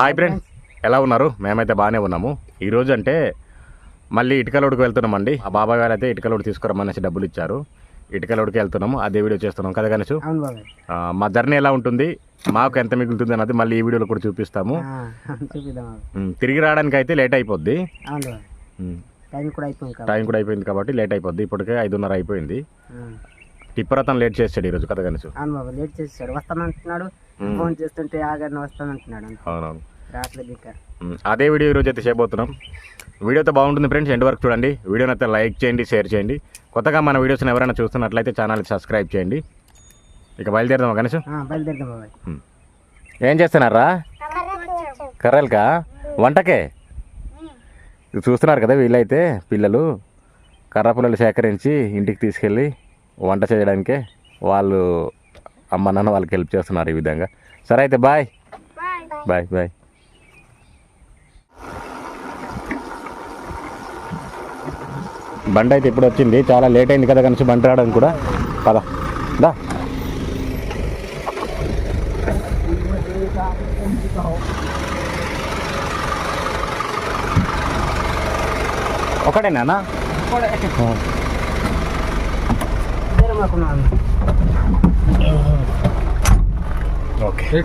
Hi friends, ఎలా ఉన్నారు? మేమైతే బాగానే ఉన్నాము. ఈరోజు అంటే మళ్ళీ ఇటుకలోడుకు వెళ్తున్నామండి. ఆ బాబాయ్ గారు అయితే ఇటుకలోడు తీసుకురమ్మనేసి డబ్బులు ఇచ్చారు. ఇటుకలోడుకి వెళ్తున్నాము, అదే వీడియో చేస్తున్నాం కదా గణేష్. మా జర్నీ ఎలా ఉంటుంది, మాకు ఎంత మిగులుతుంది అన్నది మళ్ళీ ఈ వీడియోలో కూడా చూపిస్తాము. తిరిగి రావడానికి అయితే లేట్ అయిపోద్ది, టైం కూడా అయిపోయింది కాబట్టి లేట్ అయిపోద్ది. ఇప్పటికే 5:30 అయిపోయింది. టిప్పర్ అతను లేట్ చేసాడు ఈరోజు కదా గణేష్. లేట్ చేసాడు, వస్తానంటున్నాడు. ఫోన్ చేస్తుంటే ఆగని వస్తానంటున్నాడు. అవునవును, రావట్లేదు. అదే వీడియో ఈరోజు అయితే చేయబోతున్నాం. వీడియో అయితే బాగుంటుంది ఫ్రెండ్స్, ఎండ్ వరకు చూడండి. వీడియోని అయితే లైక్ చేయండి, షేర్ చేయండి. కొత్తగా మన వీడియోస్ని ఎవరైనా చూస్తున్నట్లయితే ఛానల్ని సబ్స్క్రైబ్ చేయండి. ఇక బయలుదేరదాం గణేష్. బయలుదేరదాం బాబాయ్. ఏం చేస్తున్నారా? కర్రలకా? వంటకే చూస్తున్నారు కదా. వీళ్ళైతే పిల్లలు కర్ర పుల్లలు సేకరించి ఇంటికి తీసుకెళ్ళి వంట చేయడానికే వాళ్ళు అమ్మ నాన్న వాళ్ళకి హెల్ప్ చేస్తున్నారు ఈ విధంగా. సరే అయితే బాయ్ బాయ్ బాయ్. బండి అయితే ఇప్పుడు వచ్చింది, చాలా లేట్ అయింది కదా కనుక బండి రావడానికి కూడా. పదా దా. ఒకటేనా? ఓకే.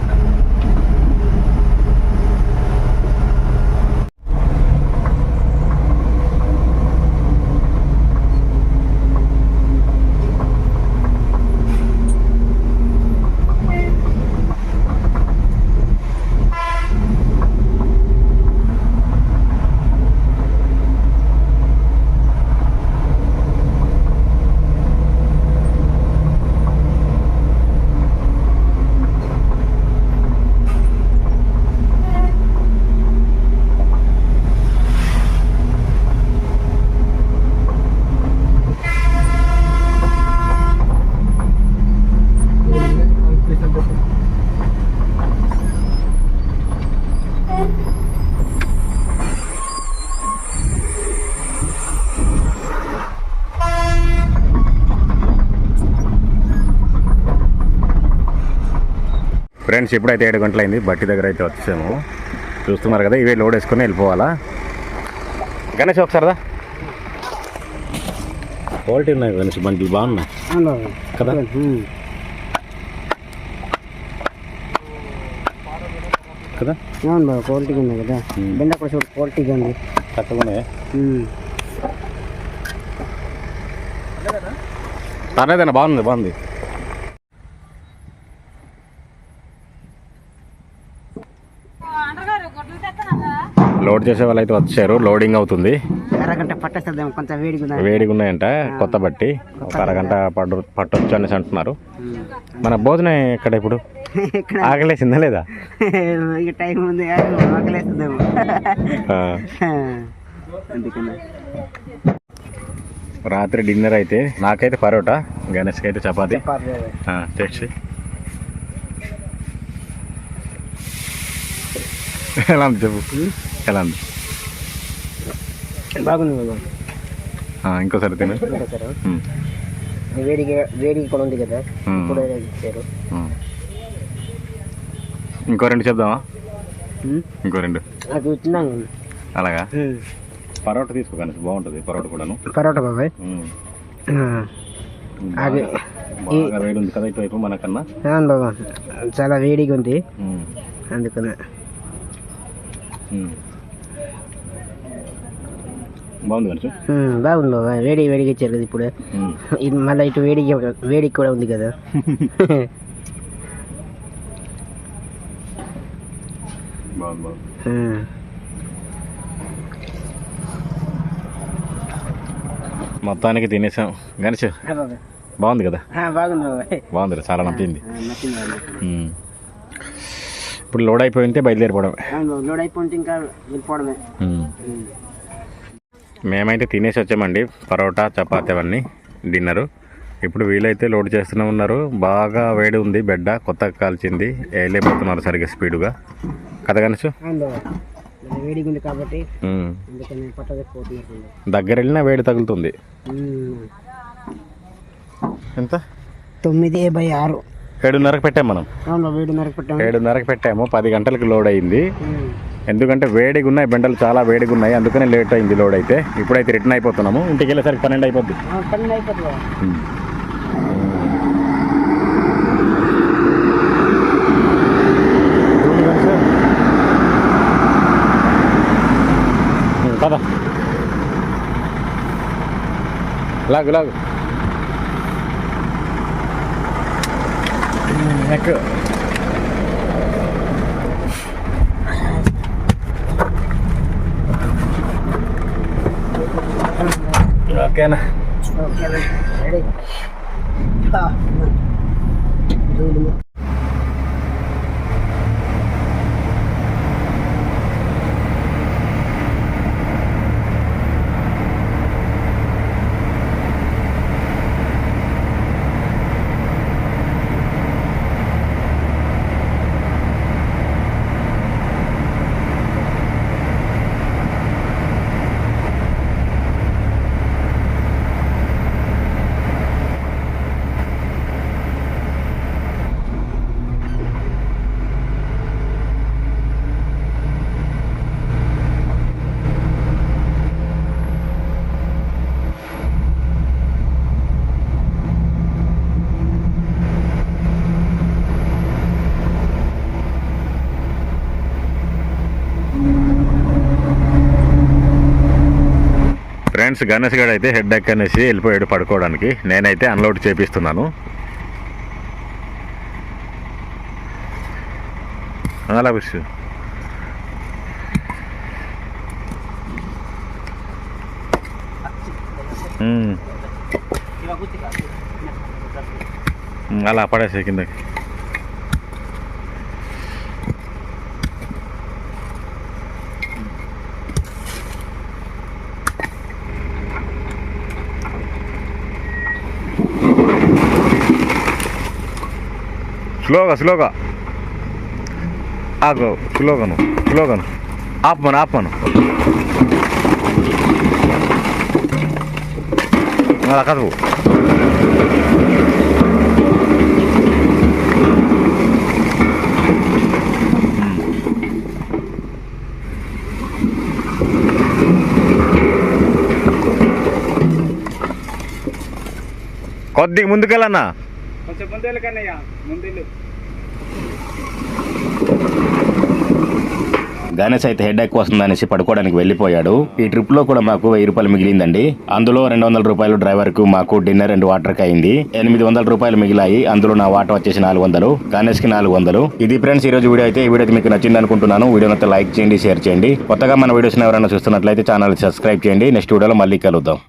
ఫ్రెండ్స్, ఇప్పుడైతే 7 గంటలైంది. బట్టి దగ్గర అయితే వచ్చాము. చూస్తున్నారు కదా, ఇవే లోడ్ వేసుకొని వెళ్ళిపోవాలా. గణేష్ ఒకసారిదా. క్వాలిటీ ఉన్నాయి గణేష్, బండ్లు బాగున్నాయి కదా. కదా క్వాలిటీగా ఉన్నాయి కదా. బెండ కూడా చూడు, క్వాలిటీగా ఉంది. తక్కువనే పర్లేదన్నా, బాగుంది. లోడ్ చేసే వాళ్ళు అయితే వచ్చారు, లోడింగ్ అవుతుంది. అరగంట పట్టేస్తుంది, కొంచెం వేడిగా ఉన్నాయంట. కొత్త బట్టి ఒక అరగంట పట్టొచ్చు అనేసి అంటున్నారు. మన భోజనం ఎక్కడ ఇప్పుడు? ఆకలేసిందా లేదా? టైం ఉంది, ఆకలేస్తుందేమో. రాత్రి డిన్నర్ అయితే నాకైతే పరోటా, గణేష్కి అయితే చపాతి. టేస్ట్ ఎలా ఉంది చెప్పు, ఎలా ఉంది? బాగుంది. ఇంకోసారి తిను. వేడి కూడా ఉంది కదా. ఇంకో 2 చెప్దామా? ఇంకో 2 అలాగా. పరోటా తీసుకో కానీ బాగుంటుంది. పరోటా కూడాను. పరోటా బాబాయ్ బాగా వేడి ఉంది కదా ఇటువైపు మనకన్నా. బాబా చాలా వేడిగా ఉంది, అందుకనే. బాగుంది కొంచెం. బాగుంది బాబా, వేడిగా ఇచ్చారు కదా ఇప్పుడు. ఇది మళ్ళీ ఇటు వేడికి కూడా ఉంది కదా. బాగుంది. మొత్తానికి తినేసాం గణేష్. బాగుంది కదా. బాగుంది, చాలా నచ్చింది. ఇప్పుడు లోడ్ అయిపోయింటే బయలుదేరిపోవడమే. లోడ్ అయిపోయింటే ఇంకా వెళ్ళిపోవడమే. మేమైతే తినేసి వచ్చామండి, పరోటా చపాతీ అవన్నీ డిన్నరు. ఇప్పుడు వీలైతే లోడ్ చేస్తూనే ఉన్నారు. బాగా వేడి ఉంది, బెడ్డ కొత్తగా కాల్చింది. వెళ్ళిపోతున్నారు సరిగ్గా స్పీడ్గా కదా గణేష్. వేడిగా ఉంది కాబట్టి దగ్గర వెళ్ళినా వేడి తగులుతుంది. ఎంత? 9/6. 7:30కి పెట్టాము మనం. అవును, 7:30కి పెట్టాము. 7:30కి పెట్టాము, 10 గంటలకు లోడ్ అయింది. ఎందుకంటే వేడిగా ఉన్నాయి బెండలు, చాలా వేడిగా ఉన్నాయి, అందుకనే లేట్ అయింది లోడ్ అయితే. ఇప్పుడైతే రిటర్న్ అయిపోతున్నాము. ఇంటికి వెళ్ళేసరికి 12 అయిపోద్ది. 12 అయిపోతుంది. కదా లాగు లాగు నెక్. ఓకేనా? రెడీ. ఫ్రెండ్స్, గణేష్ గారు అయితే హెడ్ ఎక్ అనేసి వెళ్ళిపోయాడు పడుకోవడానికి. నేనైతే అన్లోడ్ చేపిస్తున్నాను. అలా విష్ అలా పడేసే కిందకి. స్లోగా ఆగో, స్లోగాను ఆపమను అలా కదవు. కొద్దిగా ముందుకెళ్ళన్నా. కొంచెం ముందు కన్నయ్య, ముందు. గణేష్ అయితే హెడ్ ఎక్ వస్తుందనేసి పడుకోవడానికి వెళ్ళిపోయాడు. ఈ ట్రిప్ లో కూడా మాకు 1000 రూపాయలు మిగిలిందండి. అందులో 200 రూపాయలు డ్రైవర్ కు, మాకు డిన్నర్ అండ్ వాటర్ కి అయింది. 800 రూపాయలు మిగిలాయి. అందులో నా వాటర్ వచ్చేసి 400, గణేష్ కి 400. ఇది ఫ్రెండ్స్ ఈ రోజు వీడియో అయితే. ఈ వీడియో మీకు నచ్చింది అనుకుంటున్నాను. వీడియో నచ్చితే లైక్ చేయండి, షేర్ చేయండి. కొత్తగా మన వీడియోస్ ఎవరైనా చూస్తున్నట్లయితే ఛానల్ సబ్స్క్రైబ్ చేయండి. నెక్స్ట్ వీడియోలో మళ్ళీ కలుద్దాం.